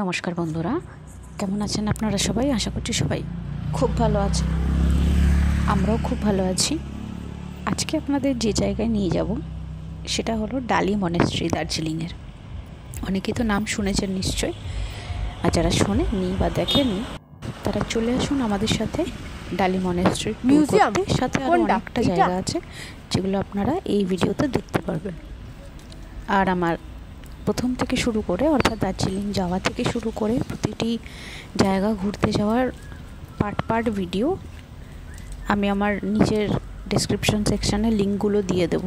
নমস্কার বন্ধুরা, কেমন আছেন আপনারা সবাই? আশা করছি সবাই খুব ভালো আছেন। আমরাও খুব ভালো আছি। আজকে আপনাদের যে জায়গায় নিয়ে যাব সেটা হলো ডালি মনেস্ট্রি, দার্জিলিংয়ের। অনেকেই তো নাম শুনেছেন নিশ্চয়, আর যারা শোনেননি বা দেখেননি তারা চলে আসুন আমাদের সাথে ডালি মনেস্ট্রি মিউজিয়াম। সাথে আরও অনেকটা জায়গা আছে যেগুলো আপনারা এই ভিডিওতে দেখতে পারবেন। আর আমার প্রথম থেকে শুরু করে, অর্থাৎ দার্জিলিং যাওয়া থেকে শুরু করে প্রতিটি জায়গা ঘুরতে যাওয়ার পার্ট ভিডিও আমি আমার নিজের ডেসক্রিপশন সেকশানে লিঙ্কগুলো দিয়ে দেব।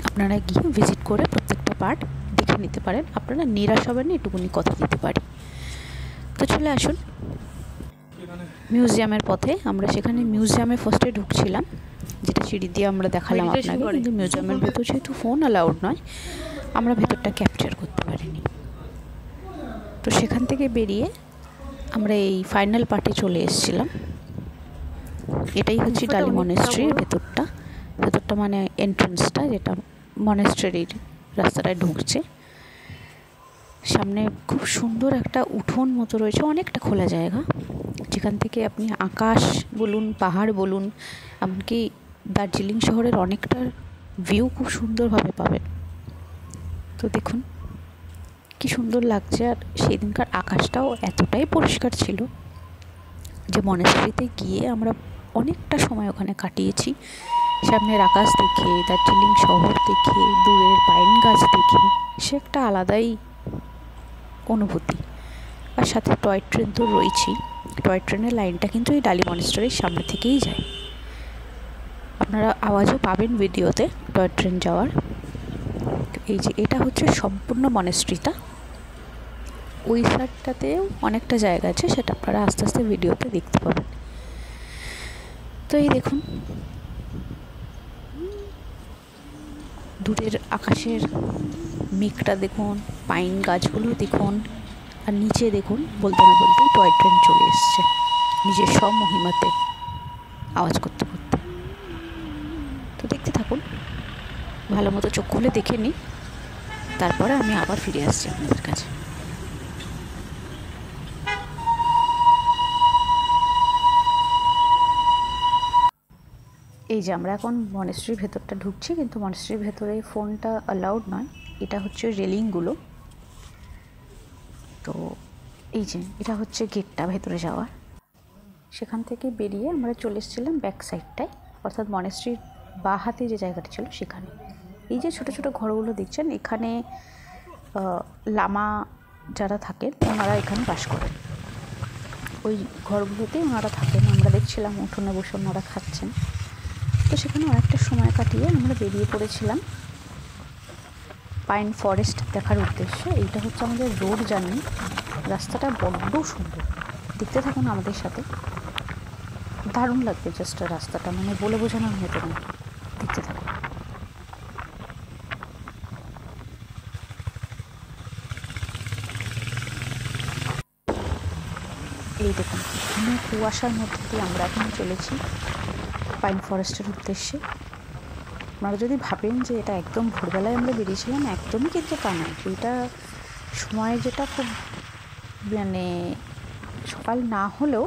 আপনারা গিয়ে ভিজিট করে প্রত্যেকটা পার্ট দেখে নিতে পারেন। আপনারা নিরাশ হবেন না, এটুকুনি কথা দিতে পারি। তো চলে আসুন মিউজিয়ামের পথে। আমরা সেখানে মিউজিয়ামে ফার্স্টে ঢুকছিলাম, যেটা সিঁড়ি দিয়ে আমরা দেখালাম আপনাকে, কিন্তু মিউজিয়ামের ভেতর যেহেতু ফোন অ্যালাউড নয়, আমরা ভেতরটা ক্যাপচার করতে পারিনি। তো সেখান থেকে বেরিয়ে আমরা এই ফাইনাল পার্টে চলে এসেছিলাম। এটাই হচ্ছে ডালি মনেস্ট্রির ভেতরটা মানে এন্ট্রান্সটা, যেটা মনেস্ট্রির রাস্তাটায় ঢুকছে। সামনে খুব সুন্দর একটা উঠোন মতো রয়েছে, অনেকটা খোলা জায়গা, যেখান থেকে আপনি আকাশ বলুন, পাহাড় বলুন, এমনকি দার্জিলিং শহরের অনেকটা ভিউ খুব সুন্দরভাবে পাবেন। তো দেখুন কি সুন্দর লাগছে। আর সেই দিনকার আকাশটাও এতটাই পরিষ্কার ছিল যে মনেস্ট্রিতে গিয়ে আমরা অনেকটা সময় ওখানে কাটিয়েছি। সামনের আকাশ দেখে, দার্জিলিং শহর দেখে, দূরের পাইন গাছ দেখে, সে একটা আলাদাই অনুভূতি। আর সাথে টয় ট্রেন তো রয়েছেই। টয় ট্রেনের লাইনটা কিন্তু এই ডালি মনেস্ট্রির সামনে থেকেই যায়। আপনারা আওয়াজও পাবেন ভিডিওতে টয় ট্রেন যাওয়ার। এই যে এটা হচ্ছে সম্পূর্ণ মনেস্ট্রিটা। ওই সাইডটাতেও অনেকটা জায়গা আছে, সেটা আপনারা আস্তে আস্তে ভিডিওতে দেখতে পাবেন। তো এই দেখুন দূরের আকাশের মেঘটা দেখুন, পাইন গাছগুলো দেখুন, আর নিচে দেখুন বলতে না বলতেই টয় ট্রেন চলে এসছে নিজের সব মহিমাতে আওয়াজ করতে করতে। তো দেখতে থাকুন, ভালো মতো চোখ খুলে দেখে নিই, তারপরে আমি আবার ফিরে আসছি আপনাদের কাছে। এই যে আমরা এখন মনেস্ট্রির ভেতরটা ঢুকছি, কিন্তু মনেস্ট্রির ভেতরে ফোনটা অ্যালাউড নয়। এটা হচ্ছে রেলিংগুলো। তো এই যে এটা হচ্ছে গেটটা ভেতরে যাওয়ার। সেখান থেকে বেরিয়ে আমরা চলে এসেছিলাম ব্যাক সাইডটায়, অর্থাৎ মনেস্ট্রির বাঁ হাতে যে জায়গাটা ছিল সেখানে। এই যে ছোটো ছোটো ঘরগুলো দেখছেন, এখানে লামা যারা থাকেন ওনারা এখানে বাস করেন। ওই ঘরগুলোতে ওনারা থাকেন। আমরা দেখছিলাম উঠোনে বসে ওনারা খাচ্ছেন। তো সেখানে অনেকটা সময় কাটিয়ে আমরা বেরিয়ে পড়েছিলাম পাইন ফরেস্ট দেখার উদ্দেশ্যে। এইটা হচ্ছে আমাদের রোড জার্নি। রাস্তাটা বড্ড সুন্দর, দেখতে থাকুন আমাদের সাথে, দারুণ লাগবে জাস্ট রাস্তাটা, মানে বলে বোঝানোর মতো না। দেখতে থাকুন। এই দেখুন ঘন কুয়াশার মধ্যে দিয়ে আমরা এখন চলেছি পাইন ফরেস্টের উদ্দেশ্যে। আপনারা যদি ভাবেন যে এটা একদম ভোরবেলায় আমরা বেরিয়েছিলাম, একদমই কিন্তু তা নয়। এটা সময় যেটা খুব মানে সকাল না হলেও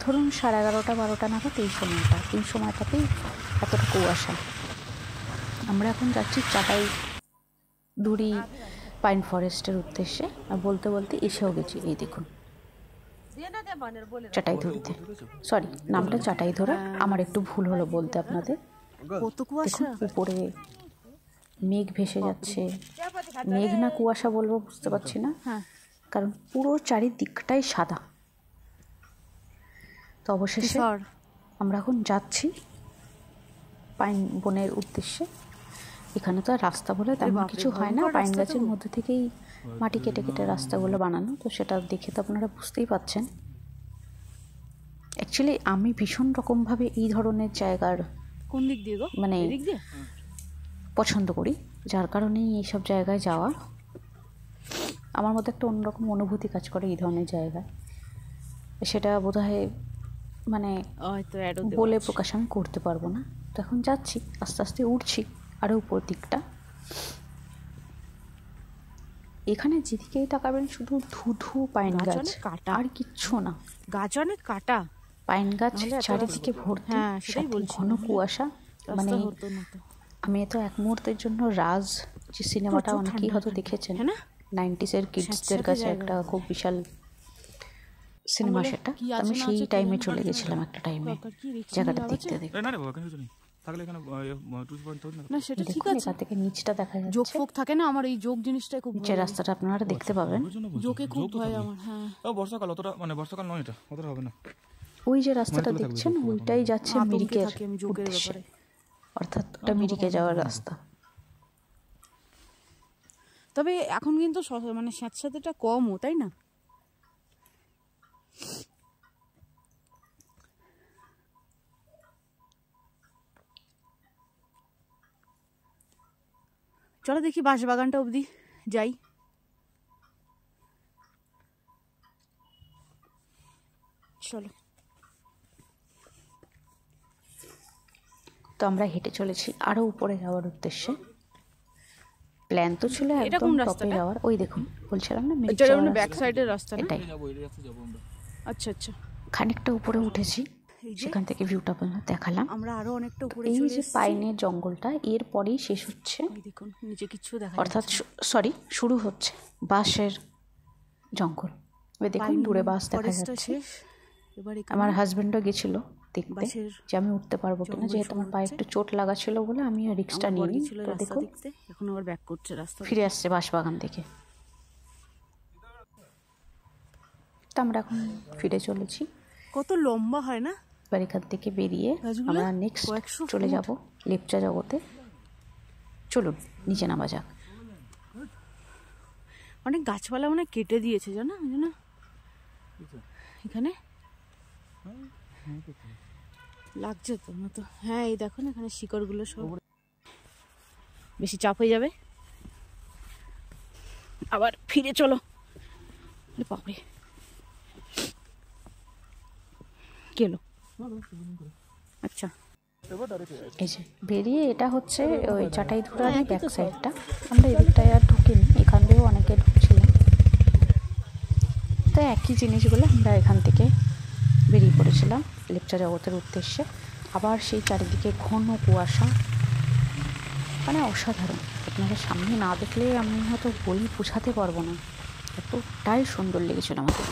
ধরুন 11:30-12টা নাগাদ, এই সময়টাতেই এতটা কুয়াশা। আমরা এখন যাচ্ছি চাটাইধুরি পাইন ফরেস্টের উদ্দেশ্যে। আর বলতে বলতে এসেও গেছি। এই দেখুন চাটাইধুরিতে, সরি নামটা চাটাইধরা, আমার একটু ভুল হলো বলতে আপনাদের। উপরে মেঘ ভেসে যাচ্ছে, মেঘ না কুয়াশা বলবো বুঝতে পারছি না, কারণ পুরো চারিদিকটাই সাদা। তো অবশেষে আমরা এখন যাচ্ছি পাইন বনের উদ্দেশ্যে। এখানে তো আর রাস্তা বলে তেমন কিছু হয় না, পাইন গাছের মধ্যে থেকেই মাটি কেটে কেটে রাস্তাগুলো বানানো। তো সেটা দেখে তো আপনারা বুঝতেই পারছেন। অ্যাকচুয়ালি আমি ভীষণ রকমভাবে এই ধরনের জায়গার কোন দিক দিয়ে মানে পছন্দ করি, যার কারণেই এইসব জায়গায় যাওয়া। আমার মধ্যে একটা অন্যরকম অনুভূতি কাজ করে এই ধরনের জায়গায়। সেটা বোধহয় মানে বলে প্রকাশ আমি করতে পারবো না। তো এখন যাচ্ছি, আস্তে আস্তে উঠছি আরও উপর দিকটা। এখানে যেদিকেই তাকাবেন শুধু ধুধু পাইন গাছ, কাটা আর কিচ্ছু না। গাছ অনেক কাটা, পাইন গাছ চারিদিকে ভর্তি। হ্যাঁ সেটাই বলছি, ঘন কুয়াশা। মানে হতো না তো। আমি তো এক মুহূর্তের জন্য রাজ যে সিনেমাটা অনেকেই হয়তো দেখেছেন, 90s কিডসদের কাছে একটা খুব বিশাল সিনেমা, সেটা আমি সেই টাইমে চলে গেছিলাম, একটা টাইমে জায়গাটা দেখতে দেখতে। না সেটা ঠিক আছে, এখান থেকে নিচটা দেখা যাচ্ছে, যোগ ফোক থাকে না, আমার এই যোগ জিনিসটাই খুব যে রাস্তাটা আপনারা দেখতে পাবেন, যোগে খুব ভয় আমার। হ্যাঁ বর্ষাকাল, অতটা মানে বর্ষাকাল নয়, এটা অতটা হবে না। ওই যে রাস্তাটা দেখছেন ওইটাই যাচ্ছে মিরিকের উদ্দেশ্যে, অর্থাৎ ওটা মিরিকে যাওয়ার রাস্তা। তবে এখন কিন্তু মানে স্যাঁতস্যাঁতেটা কমও, তাই না? চলো দেখি বাঁশবাগানটা অবধি যাই। চলো। তো আমরা হেঁটে চলেছি আরো উপরে যাওয়ার উদ্দেশ্যে। প্ল্যান তো ছিল একদম টপে যাওয়ার। ওই দেখুন বলছিলাম না মিরিক যাওয়ার ব্যাক সাইডের রাস্তা, এটাই। আচ্ছা আচ্ছা, খানিকটা উপরে উঠেছি, সেখান থেকে ভিউটা আপনাদের দেখালাম। আমরা আরো অনেকটা উপরে এই যে পাইনের জঙ্গলটা এর পরেই শেষ হচ্ছে, দেখুন নিচে কিছু দেখা, অর্থাৎ সরি শুরু হচ্ছে বাঁশের জঙ্গল। দেখুন দূরে বাস দেখা যাচ্ছে। আমার হাজবেন্ডও গেছিল দেখতে যে আমি উঠতে পারবো কিনা, যেহেতু আমার পায়ে একটু চোট লাগা ছিল বলে আমি রিক্সটা নিইনি। তো দেখুন এখন আবার ব্যাক করছে রাস্তা, ফিরে আসছে বাঁশবাগান থেকে। তো আমরা এখন ফিরে চলেছি। কত লম্বা হয় না? এবার এখান থেকে বেরিয়ে আমরা নেক্সট চলে যাব লেপচা জগতে। চলুন নিচে নামা যাক। অনেক গাছপালা মানে কেটে দিয়েছে, জানো জানো এখানে লাগছে তো না তো। হ্যাঁ এই দেখুন এখানে শিকড়গুলো সব, বেশি চাপ হয়ে যাবে। আবার ফিরে চলো। বাপরে গেল। আচ্ছা এই যে বেরিয়ে এটা হচ্ছে ওই চাটাইধুরারই ব্যাক সাইডটা। আমরা এদিকটায় আর ঢুকিনি, এখান থেকেও অনেকে ঢুকছিলাম। তো একই জিনিসগুলো আমরা এখান থেকে বেরিয়ে পড়েছিলাম লেপচা জগতের উদ্দেশ্যে। আবার সেই চারিদিকে ঘন কুয়াশা, মানে অসাধারণ। আপনাদের সামনে না দেখলে আমি হয়তো বলি বোঝাতে পারবো না, এতটাই সুন্দর লেগেছিল আমাদের।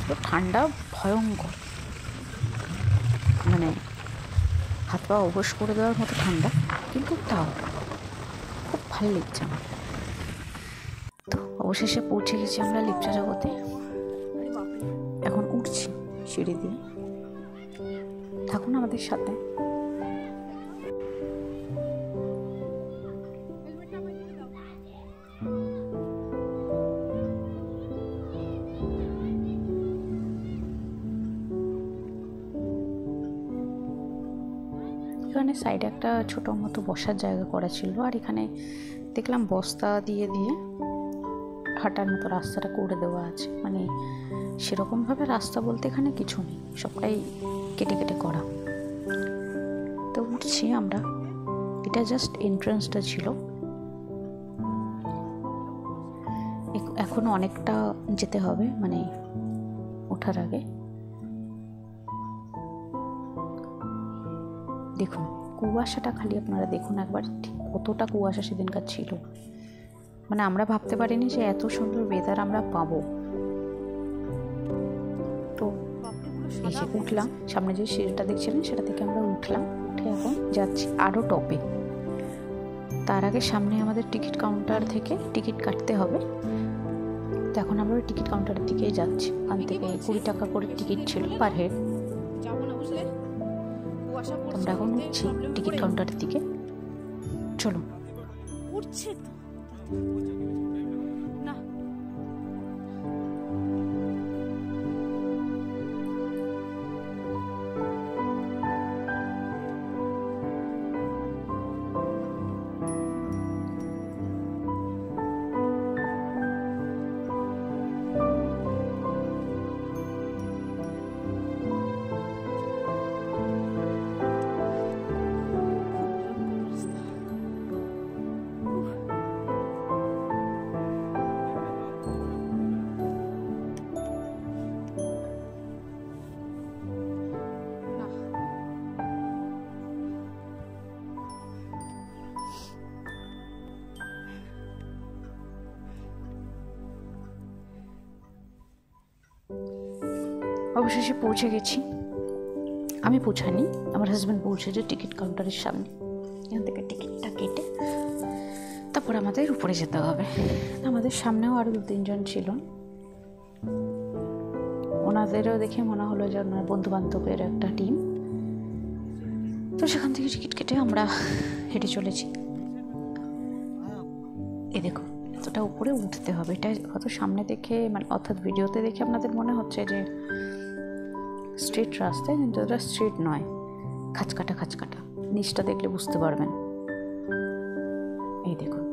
তো ঠান্ডা ভয়ঙ্কর, মানে হাত পা অবশ করে দেওয়ার মতো ঠান্ডা, কিন্তু তাও খুব ভালো লেগেছে আমার। তো অবশেষে পৌঁছে গেছি আমরা লেপচা জগতে। এখন উঠছি সিঁড়ি দিয়ে, থাকুন আমাদের সাথে। এখানে সাইডে একটা ছোটো মতো বসার জায়গা করা ছিল, আর এখানে দেখলাম বস্তা দিয়ে দিয়ে হাঁটার মতো রাস্তাটা করে দেওয়া আছে। মানে সেরকমভাবে রাস্তা বলতে এখানে কিছু নেই, সবটাই কেটে কেটে করা। তো উঠছি আমরা, এটা জাস্ট এন্ট্রান্সটা ছিল, এখনো অনেকটা যেতে হবে মানে ওঠার আগে। দেখুন কুয়াশাটা খালি আপনারা দেখুন একবার, ঠিক কতটা কুয়াশা সেদিনকার ছিল। মানে আমরা ভাবতে পারিনি যে এত সুন্দর ওয়েদার আমরা পাবো। তো এই যে উঠলাম, সামনে যে সিঁড়িটা দেখছিলেন সেটা থেকে আমরা উঠলাম, উঠে এখন যাচ্ছি আরও টপে। তার আগে সামনে আমাদের টিকিট কাউন্টার থেকে টিকিট কাটতে হবে। তো এখন আমরা ওই টিকিট কাউন্টারের দিকেই যাচ্ছি। ওখান থেকে 20 টাকা করে টিকিট ছিল পার হেড। আমরা এখন উঠছি টিকিট কাউন্টারের দিকে, চলুন। উঠছে তো না, অবশেষে পৌঁছে গেছি। আমি পৌঁছাইনি, আমার হাজব্যান্ড পৌঁছেছে টিকিট কাউন্টারের সামনে। এখান থেকে টিকিটটা কেটে তারপর আমাদের উপরে যেতে হবে। আমাদের সামনেও আরও 2-3 জন ছিল, ওনাদেরও দেখে মনে হলো যে ওনার বন্ধুবান্ধবের একটা টিম। তো সেখান থেকে টিকিট কেটে আমরা হেঁটে চলেছি। এ দেখো, এতটা উপরে উঠতে হবে। এটা হয়তো সামনে দেখে মানে অর্থাৎ ভিডিওতে দেখে আপনাদের মনে হচ্ছে যে স্ট্রিট রাস্তায়, কিন্তু এটা স্ট্রিট নয়, খাঁচকাটা খাঁচকাটা। নিচটা দেখলে বুঝতে পারবেন। এই দেখুন,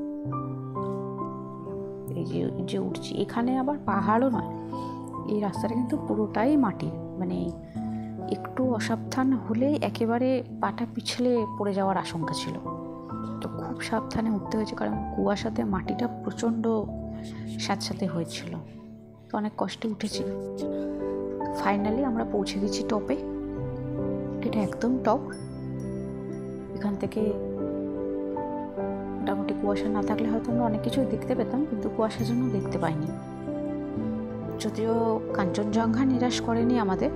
এই যে উঠছি, এখানে আবার পাহাড়ও নয়, এই রাস্তাটা কিন্তু পুরোটাই মাটির। মানে একটু অসাবধান হলেই একেবারে পাটা পিছলে পড়ে যাওয়ার আশঙ্কা ছিল। তো খুব সাবধানে উঠতে হয়েছে, কারণ কুয়াশাতে মাটিটা প্রচণ্ড স্যাঁতস্যাঁতে হয়েছিল। তো অনেক কষ্টে উঠেছি। ফাইনালি আমরা পৌঁছে গেছি টপে। এটা একদম টপ। এখান থেকে মোটামুটি কুয়াশা না থাকলে হয়তো আমরা অনেক কিছুই দেখতে পেতাম, কিন্তু কুয়াশার জন্য দেখতে পাইনি। যদিও কাঞ্চনজঙ্ঘা নিরাশ করেনি আমাদের,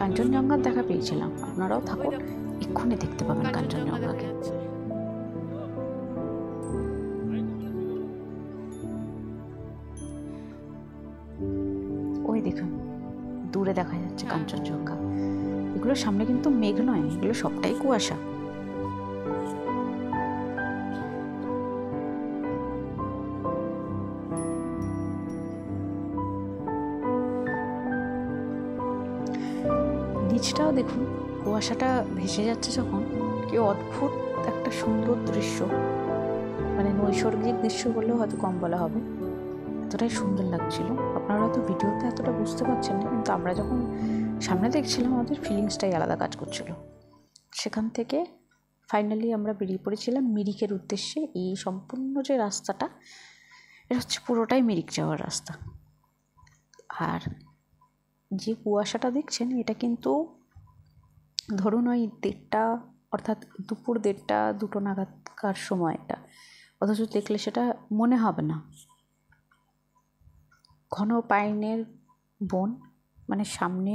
কাঞ্চনজঙ্ঘার দেখা পেয়েছিলাম। আপনারাও থাকুন, এক্ষুনি দেখতে পাবেন কাঞ্চনজঙ্ঘাকে। ওই দেখুন, দূরে দেখা যাচ্ছে কাঞ্চনজঙ্ঘা। এগুলোর সামনে কিন্তু মেঘ নয়, এগুলো সবটাই কুয়াশা। নিচটাও দেখুন, কুয়াশাটা ভেসে যাচ্ছে যখন, কি অদ্ভুত একটা সুন্দর দৃশ্য। মানে নৈসর্গিক দৃশ্য বললেও হয়তো কম বলা হবে, এতটাই সুন্দর লাগছিল। আপনারা হয়তো ভিডিওতে এতটা বুঝতে পারছেন না, কিন্তু আমরা যখন সামনে দেখছিলাম আমাদের ফিলিংসটাই আলাদা কাজ করছিল। সেখান থেকে ফাইনালি আমরা বেরিয়ে পড়েছিলাম মিরিকের উদ্দেশ্যে। এই সম্পূর্ণ যে রাস্তাটা, এটা হচ্ছে পুরোটাই মিরিক যাওয়ার রাস্তা। আর যে কুয়াশাটা দেখছেন, এটা কিন্তু ধরুন ওই 1:30 অর্থাৎ দুপুর 1:30-2টো নাগাদকার সময় এটা, অথচ দেখলে সেটা মনে হবে না। ঘন পাইনের বন, মানে সামনে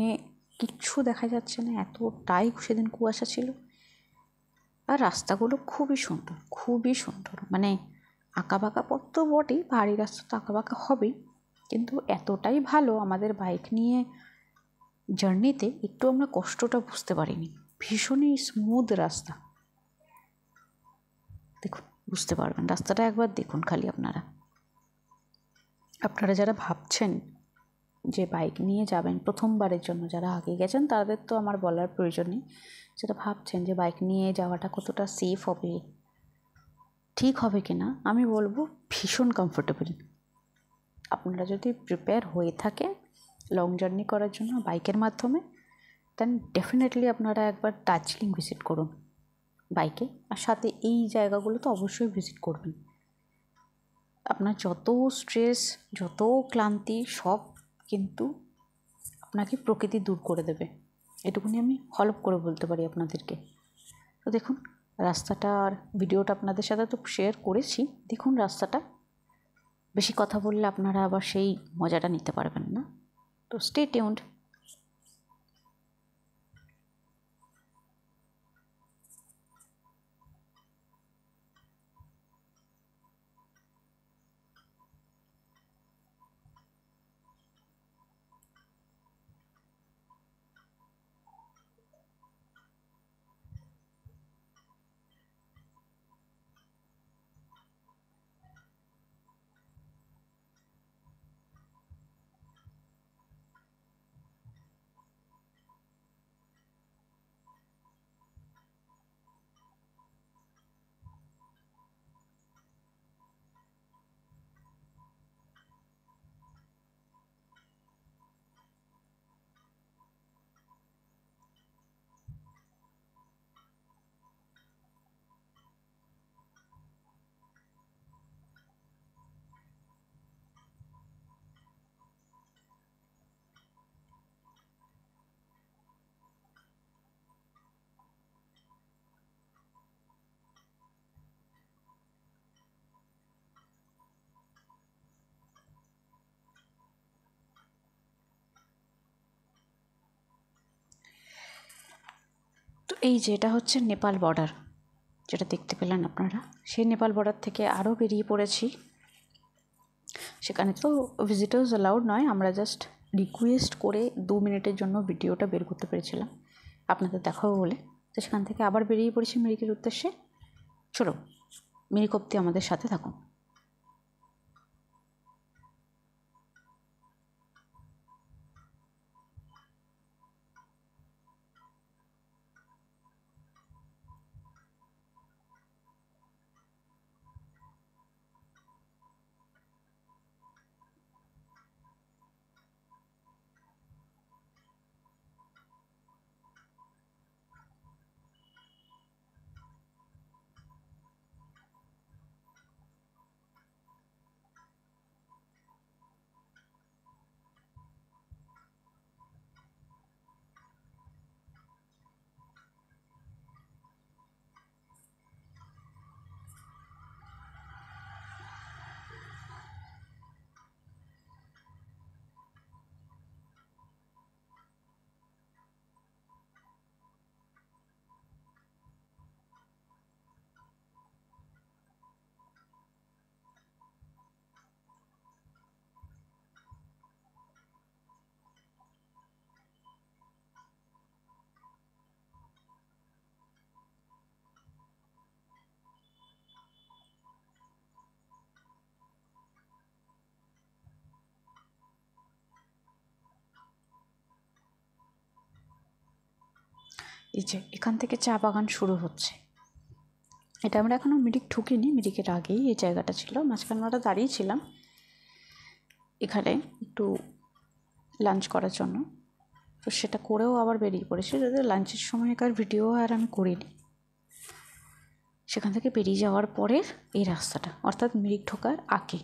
কিচ্ছু দেখা যাচ্ছে না, এতটাই সেদিন কুয়াশা ছিল। আর রাস্তাগুলো খুবই সুন্দর, খুবই সুন্দর। মানে আঁকাবাঁকা পথ তো বটেই, পাহাড়ি রাস্তা তো আঁকাবাঁকা হবেই, কিন্তু এতটাই ভালো। আমাদের বাইক নিয়ে জার্নিতে একটু আমরা কষ্টটা বুঝতে পারিনি। ভীষণই স্মুথ রাস্তা। দেখুন, বুঝতে পারবেন, রাস্তাটা একবার দেখুন খালি আপনারা। আপনারা যারা ভাবছেন যে বাইক নিয়ে যাবেন প্রথমবারের জন্য, যারা আগে গেছেন তাদের তো আমার বলার প্রয়োজন নেই। যারা ভাবছেন যে বাইক নিয়ে যাওয়াটা কতটা সেফ হবে, ঠিক হবে কিনা, আমি বলবো ভীষণ কমফোর্টেবল। আপনারা যদি প্রিপেয়ার হয়ে থাকেন লং জার্নি করার জন্য বাইকের মাধ্যমে, দেন ডেফিনেটলি আপনারা একবার দার্জিলিং ভিজিট করুন বাইকে, আর সাথে এই জায়গাগুলো তো অবশ্যই ভিজিট করবেন। আপনার যত স্ট্রেস, যত ক্লান্তি, সব কিন্তু আপনাকে প্রকৃতি দূর করে দেবে। এটুকুনি আমি হলপ করে বলতে পারি আপনাদেরকে। তো দেখুন রাস্তাটা, আর ভিডিওটা আপনাদের সাথে তো শেয়ার করেছি। দেখুন রাস্তাটা, বেশি কথা বললে আপনারা আবার সেই মজাটা নিতে পারবেন না। তো স্টে টিউনড। এই যে এটা হচ্ছে নেপাল বর্ডার, যেটা দেখতে পেলেন আপনারা। সেই নেপাল বর্ডার থেকে আরও বেরিয়ে পড়েছি। সেখানে তো ভিজিটার্স অ্যালাউড নয়, আমরা জাস্ট রিকোয়েস্ট করে 2 মিনিটের জন্য ভিডিওটা বের করতে পেরেছিলাম আপনাদের দেখাবো বলে। তো সেখান থেকে আবার বেরিয়ে পড়েছি মিরিকের উদ্দেশ্যে। চলো মিরিক অবধি আমাদের সাথে থাকুন। এই যে এখান থেকে চা বাগান শুরু হচ্ছে। এটা আমরা এখনও মিরিক ঢুকিনি, মিরিকের আগেই এই জায়গাটা ছিল। মাঝখানে আমরা দাঁড়িয়েছিলাম এখানে একটু লাঞ্চ করার জন্য, তো সেটা করেও আবার বেরিয়ে পড়েছি। যাতে লাঞ্চের সময়কার ভিডিও আর আমি করিনি। সেখান থেকে বেরিয়ে যাওয়ার পরের এই রাস্তাটা, অর্থাৎ মিরিক ঢোকার আগে।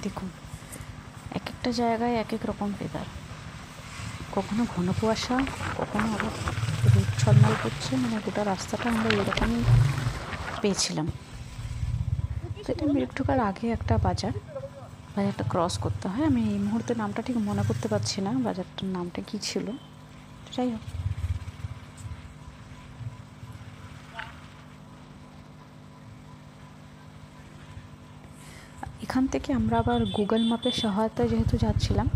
দেখুন এক একটা জায়গায় এক এক রকম ওয়েদার, কখনো ঘন কুয়াশা, কখনো আবার রোদ ছলমল করছে। মানে গোটা রাস্তাটা আমরা এরকমই পেয়েছিলাম। তো এটা মিরিক ঢোকার আগে একটা বাজারটা ক্রস করতে হয়। আমি এই মুহূর্তে নামটা ঠিক মনে করতে পারছি না, বাজারটার নামটা কী ছিল। যাই হোক, এখান থেকে আমরা আবার গুগল ম্যাপের সহায়তায় যেহেতু যাচ্ছিলাম,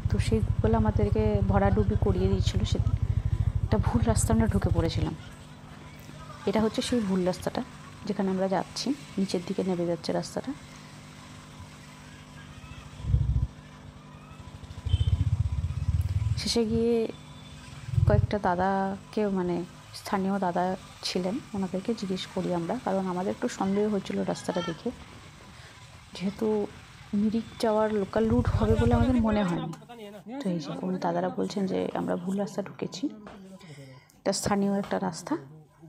তো সেই গুগল আমাদেরকে ভরাডুবি করিয়ে দিয়েছিল। সেদিন একটা ভুল রাস্তা আমরা ঢুকে পড়েছিলাম। এটা হচ্ছে সেই ভুল রাস্তাটা যেখানে আমরা যাচ্ছি, নিচের দিকে নেমে যাচ্ছে রাস্তাটা। শেষে গিয়ে কয়েকটা দাদাকে, মানে স্থানীয় দাদা ছিলেন, ওনাদেরকে জিজ্ঞেস করি আমরা, কারণ আমাদের একটু সন্দেহ হচ্ছিল রাস্তাটা দেখে, যেহেতু মিরিক যাওয়ার লোকাল রুট হবে বলে আমাদের মনে হয়নি। তো এই যে উনি দাদারা বলছেন যে আমরা ভুল রাস্তা ঢুকেছি, এটা স্থানীয় একটা রাস্তা।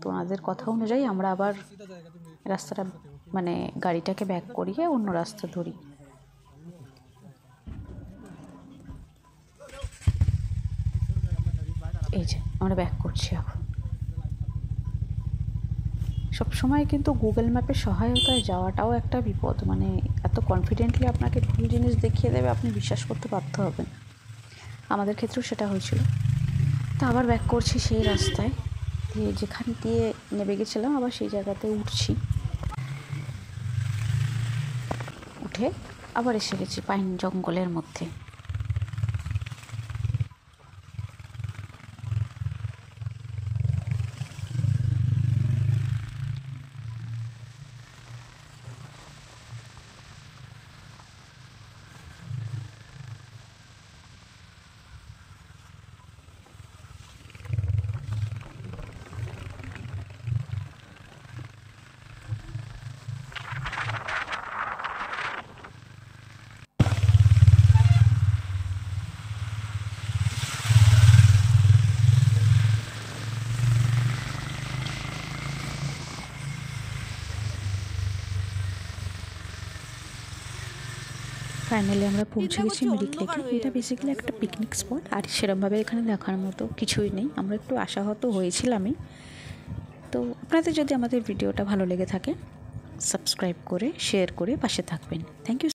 তো ওনাদের কথা অনুযায়ী আমরা আবার রাস্তাটা, মানে গাড়িটাকে ব্যাক করিয়ে অন্য রাস্তা ধরি। এই যে আমরা ব্যাক করছি এখন। সবসময় কিন্তু গুগল ম্যাপের সহায়তায় যাওয়াটাও একটা বিপদ। মানে এত কনফিডেন্টলি আপনাকে ভুল জিনিস দেখিয়ে দেবে, আপনি বিশ্বাস করতে বাধ্য হবেন। আমাদের ক্ষেত্রেও সেটা হয়েছিল। তো আবার ব্যাক করছি সেই রাস্তায়, যেখান দিয়ে নেমে গেছিলাম আবার সেই জায়গাতে উঠছি। উঠে আবার এসে গেছি পাইন জঙ্গলের মধ্যে। ফাইনালি আমরা পৌঁছে গেছি মিরিক লেকে। এটা বেসিক্যালি একটা পিকনিক স্পট, আর সেরকমভাবে এখানে দেখার মতো কিছুই নেই। আমরা একটু আশাহত হয়েছিলামই। তো আপনাদের যদি আমাদের ভিডিওটা ভালো লেগে থাকে, সাবস্ক্রাইব করে শেয়ার করে পাশে থাকবেন। Thank you.